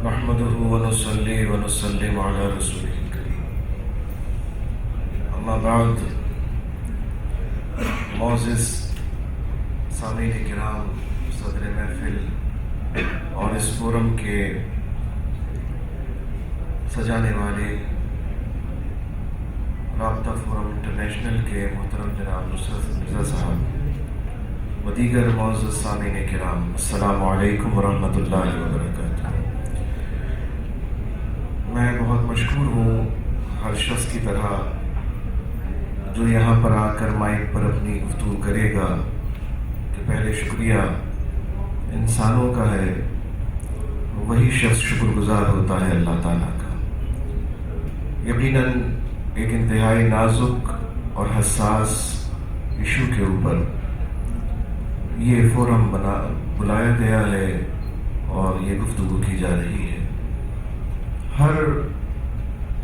نحمده ونصلي ونسلم على رسوله الكريم. اما بعد، معزز سامعین کرام، صدر محفل اور اس فورم کے سجانے والے رابطہ فورم انٹرنیشنل کے محترم جناب نصرت مرزا صاحب و دیگر معزز سامعین کرام، السلام علیکم ورحمۃ اللہ وبرکاتہ. میں بہت مشکور ہوں ہر شخص کی طرح جو یہاں پر آ کر مائک پر اپنی گفتگو کرے گا کہ پہلے شکریہ انسانوں کا ہے، وہی شخص شکر گزار ہوتا ہے اللہ تعالیٰ کا. یقیناً ایک انتہائی نازک اور حساس ایشو کے اوپر یہ فورم بلایا گیا ہے اور یہ گفتگو کی جا رہی ہے. ہر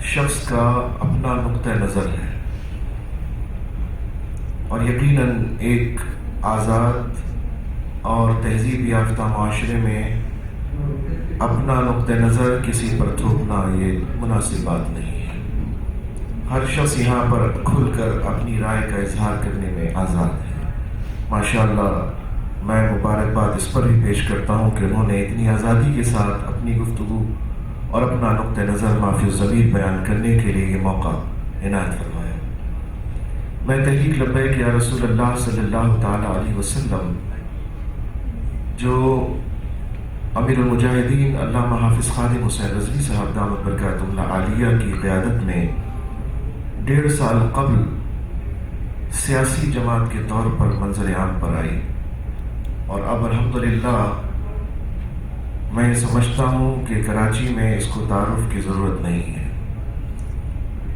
شخص کا اپنا نقطہ نظر ہے اور یقیناً ایک آزاد اور تہذیب یافتہ معاشرے میں اپنا نقطہ نظر کسی پر تھوپنا یہ مناسب بات نہیں ہے. ہر شخص یہاں پر کھل کر اپنی رائے کا اظہار کرنے میں آزاد ہے. ماشاءاللہ میں مبارکباد اس پر بھی پیش کرتا ہوں کہ انہوں نے اتنی آزادی کے ساتھ اپنی گفتگو اور اپنا نقطہ نظر مافی الضمیر بیان کرنے کے لیے یہ موقع عنایت فرمایا. میں تحریک لبیک یا رسول اللہ صلی اللہ تعالیٰ علیہ وسلم جو امیر المجاہدین علامہ حافظ خادم حسین رضوی صاحب دامت برکاتہ اللہ عالیہ کی قیادت میں 1.5 سال قبل سیاسی جماعت کے طور پر منظر عام پر آئی اور اب الحمدللہ میں سمجھتا ہوں کہ کراچی میں اس کو تعارف کی ضرورت نہیں ہے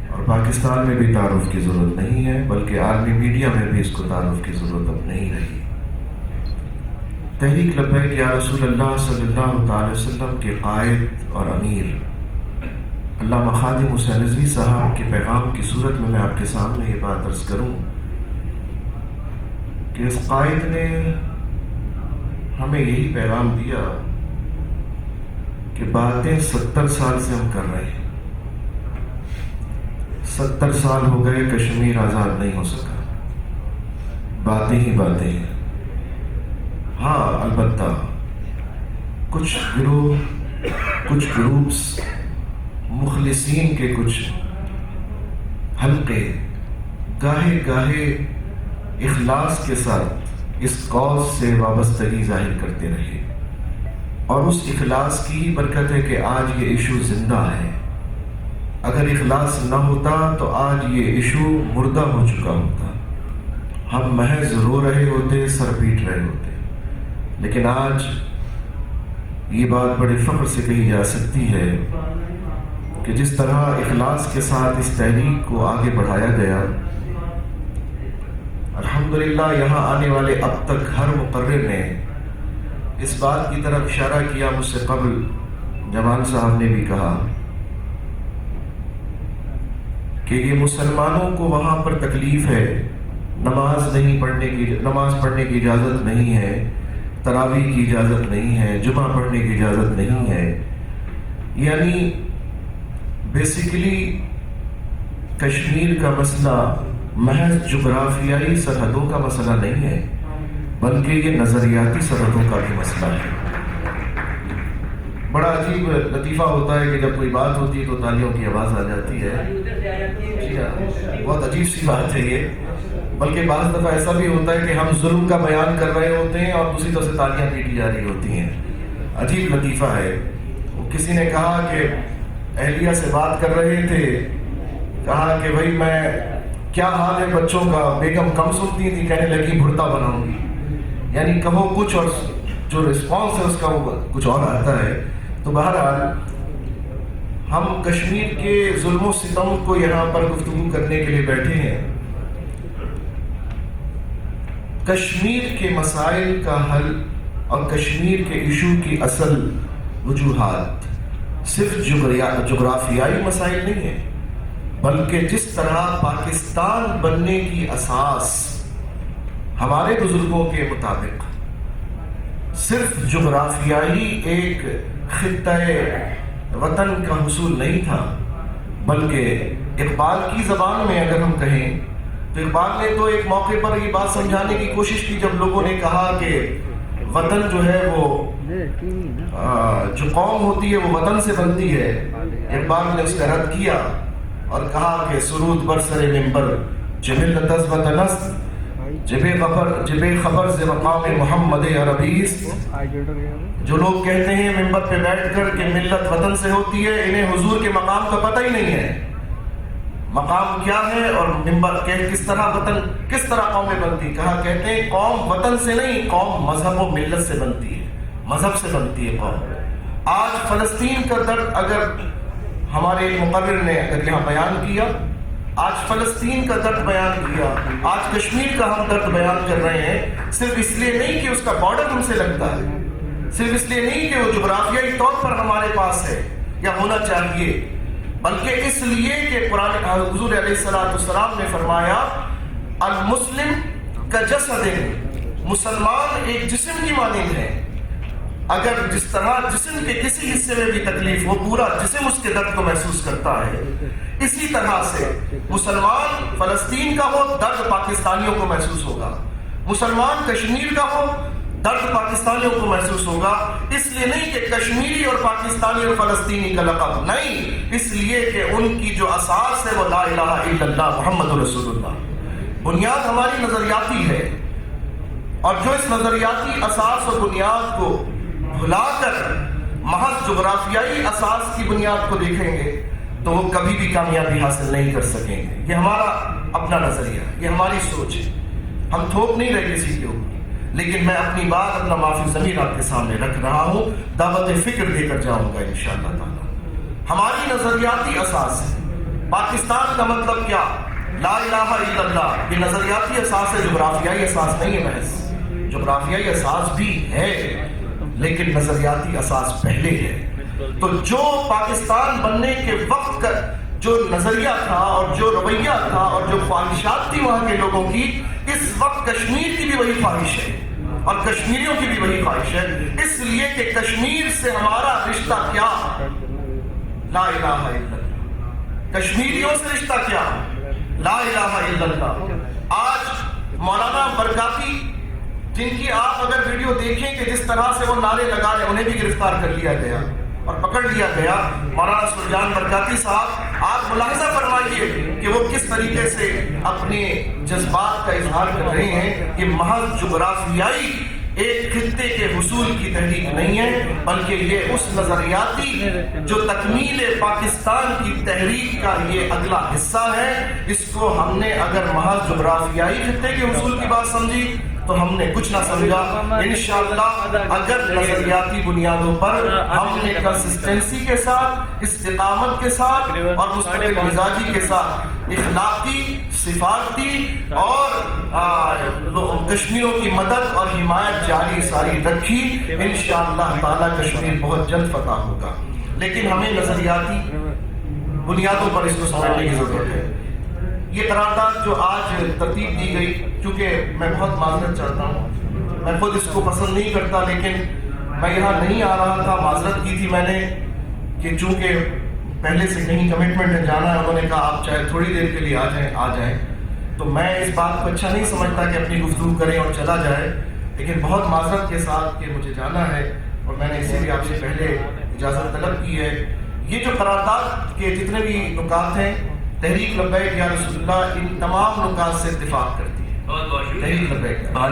اور پاکستان میں بھی تعارف کی ضرورت نہیں ہے، بلکہ عالمی میڈیا میں بھی اس کو تعارف کی ضرورت اب نہیں رہی. تحریک لبیک یا رسول اللہ صلی اللہ تعالی وسلم کے قائد اور امیر علامہ خادم حسین رضوی صاحب کے پیغام کی صورت میں آپ کے سامنے یہ بات عرض کروں کہ اس قائد نے ہمیں یہی پیغام دیا کہ باتیں 70 سال سے ہم کر رہے ہیں. 70 سال ہو گئے، کشمیر آزاد نہیں ہو سکا. باتیں ہی باتیں ہیں. ہاں البتہ کچھ گروہ، کچھ گروپس، مخلصین کے کچھ حلقے گاہے گاہے اخلاص کے ساتھ اس قوس سے وابستگی ظاہر کرتے رہے اور اس اخلاص کی ہی برکت ہے کہ آج یہ ایشو زندہ ہے. اگر اخلاص نہ ہوتا تو آج یہ ایشو مردہ ہو چکا ہوتا. ہم محض رو رہے ہوتے، سر پیٹ رہے ہوتے. لیکن آج یہ بات بڑے فخر سے کہی جا سکتی ہے کہ جس طرح اخلاص کے ساتھ اس تحریک کو آگے بڑھایا گیا، الحمدللہ یہاں آنے والے اب تک ہر مقرر نے اس بات کی طرف اشارہ کیا. مجھ سے قبل جمال صاحب نے بھی کہا کہ یہ مسلمانوں کو وہاں پر تکلیف ہے، نماز پڑھنے کی اجازت نہیں ہے، تراویح کی اجازت نہیں ہے، جمعہ پڑھنے کی اجازت نہیں ہے. یعنی بیسیکلی کشمیر کا مسئلہ محض جغرافیائی سرحدوں کا مسئلہ نہیں ہے، بلکہ یہ نظریاتی سرحدوں کا بھی مسئلہ ہے. بڑا عجیب لطیفہ ہوتا ہے کہ جب کوئی بات ہوتی ہے تو تالیوں کی آواز آ جاتی ہے. جی ہاں، بہت عجیب سی بات ہے یہ. بلکہ بعض دفعہ ایسا بھی ہوتا ہے کہ ہم ظلم کا بیان کر رہے ہوتے ہیں اور دوسری طرف سے تالیاں پیٹی جا رہی ہوتی ہیں. عجیب لطیفہ ہے. کسی نے کہا کہ اہلیہ سے بات کر رہے تھے، کہا کہ بھائی میں کیا حال ہے بچوں کا، بیگم کم سنتی تھی، کہنے لگی بھرتا بناؤں گی. یعنی کہو کچھ اور جو رسپانس ہے اس کا وہ کچھ اور آتا ہے. تو بہرحال ہم کشمیر کے ظلم و ستم کو یہاں پر گفتگو کرنے کے لیے بیٹھے ہیں. کشمیر کے مسائل کا حل اور کشمیر کے ایشو کی اصل وجوہات صرف جغرافیائی مسائل نہیں ہیں، بلکہ جس طرح پاکستان بننے کی اساس ہمارے بزرگوں کے مطابق صرف جغرافیائی ایک خطہ وطن کا حصول نہیں تھا، بلکہ اقبال کی زبان میں اگر ہم کہیں تو اقبال نے تو ایک موقع پر یہ بات سمجھانے کی کوشش کی جب لوگوں نے کہا کہ وطن جو ہے وہ جو قوم ہوتی ہے وہ وطن سے بنتی ہے، اقبال نے اس کا رد کیا اور کہا کہ سرود بر سر منبر جملت از وطن است، جبے خبر سے مقام محمد عربیس۔ جو لوگ کہتے ہیں منبر پہ بیٹھ کر کہ ملت وطن سے ہوتی ہے، انہیں حضور کے مقام کا پتہ ہی نہیں ہے، مقام کیا ہے اور منبر کس طرح وطن کس طرح قومیں بنتی۔ کہتے ہیں قوم وطن سے نہیں، قوم مذہب و ملت سے بنتی ہے، مذہب سے بنتی ہے قوم۔ آج فلسطین کا درد اگر ہمارے ایک مقرر نے اگر یہاں بیان کیا، آج فلسطین کا درد بیان کیا، آج کشمیر کا ہم درد بیان کر رہے ہیں، صرف اس لیے نہیں کہ اس کا بارڈر ہم سے لگتا ہے، صرف اس لیے نہیں کہ وہ جغرافیائی طور پر ہمارے پاس ہے یا ہونا چاہیے، بلکہ اس لیے کہ قرآن حضور علیہ السلام نے فرمایا المسلم کجسد، مسلمان ایک جسم کی مانند ہے، اگر جس طرح جسم کے کسی حصے میں بھی تکلیف ہو پورا جسم اس کے درد کو محسوس کرتا ہے، اسی طرح سے مسلمان فلسطین کا ہو درد پاکستانیوں کو محسوس ہوگا، مسلمان کشمیر کا ہو درد پاکستانیوں کو محسوس ہوگا، اس لیے نہیں کہ کشمیری اور پاکستانی اور فلسطینی کا لقب، نہیں، اس لیے کہ ان کی جو اساس ہے وہ لا الہ الا اللہ محمد رسول اللہ، بنیاد ہماری نظریاتی ہے، اور جو اس نظریاتی اساس اور بنیاد کو بھلا کر محض جغرافیائی اساس کی بنیاد کو دیکھیں گے تو وہ کبھی بھی کامیابی حاصل نہیں کر سکیں گے۔ یہ ہمارا اپنا نظریہ، یہ ہماری سوچ ہے، ہم تھوپ نہیں رہے کسی کے اوپر، لیکن میں اپنی بات اپنا معافی ضمیر آپ کے سامنے رکھ رہا ہوں، دعوت فکر دے کر جاؤں گا انشاءاللہ تعالی۔ ہماری نظریاتی اساس ہے پاکستان کا مطلب کیا، لا الہ الا اللہ، یہ نظریاتی اساس ہے، جغرافیائی اساس نہیں ہے، محض جغرافیائی اساس بھی ہے لیکن نظریاتی اساس پہلے ہے۔ تو جو پاکستان بننے کے وقت کا جو نظریہ تھا اور جو رویہ تھا اور جو خواہشات تھی وہاں کے لوگوں کی، اس وقت کشمیر کی بھی وہی خواہش ہے اور کشمیریوں کی بھی وہی خواہش ہے، اس لیے کہ کشمیر سے ہمارا رشتہ کیا، لا الہ الا اللہ، کشمیریوں سے رشتہ کیا، لا الہ الا اللہ۔ آج مولانا برکاتی جن کی آپ اگر ویڈیو دیکھیں کہ جس طرح سے وہ نعرے لگا رہے، انہیں بھی گرفتار کر لیا گیا اور پکڑ لیا گیا، مولانا سرجان برکاتی صاحب، آپ ملاحظہ فرمائیے کہ وہ کس طریقے سے اپنے جذبات کا اظہار کر رہے ہیں۔ یہ محض جغرافیائی ایک خطے کے حصول کی تحریک نہیں ہے، بلکہ یہ اس نظریاتی جو تکمیل پاکستان کی تحریک کا یہ اگلا حصہ ہے۔ اس کو ہم نے اگر محض جغرافیائی خطے کے حصول کی بات سمجھی تو ہم نے کچھ نہ سمجھا۔ انشاءاللہ اگر نظریاتی بنیادوں پر ہم نے کنسسٹنسی کے ساتھ، استقامت کے ساتھ اور مستقل مزاجی کے ساتھ اخلاقی، سفارتی اور کشمیروں کی مدد اور حمایت جاری ساری رکھی، انشاءاللہ تعالی کشمیر بہت جلد فتح ہوگا، لیکن ہمیں نظریاتی بنیادوں پر اس کو سمجھنے کی ضرورت ہے۔ یہ قرارداد جو آج ترتیب دی گئی، چونکہ میں بہت معذرت چاہتا ہوں، میں خود اس کو پسند نہیں کرتا، لیکن میں یہاں نہیں آ رہا تھا، معذرت کی تھی میں نے کہ چونکہ پہلے سے کہیں کمٹمنٹ ہے جانا ہے، انہوں نے کہا آپ چاہے تھوڑی دیر کے لیے آ جائیں، تو میں اس بات کو اچھا نہیں سمجھتا کہ اپنی گفتگو کریں اور چلا جائے، لیکن بہت معذرت کے ساتھ کہ مجھے جانا ہے اور میں نے اسی لیے آپ سے پہلے اجازت طلب کی ہے۔ یہ جو قرارداد کے جتنے بھی نکات ہیں، تحریک لبیک یا رسول اللہ ان تمام نکات سے اتفاق کرتی ہے، تحریک لبیک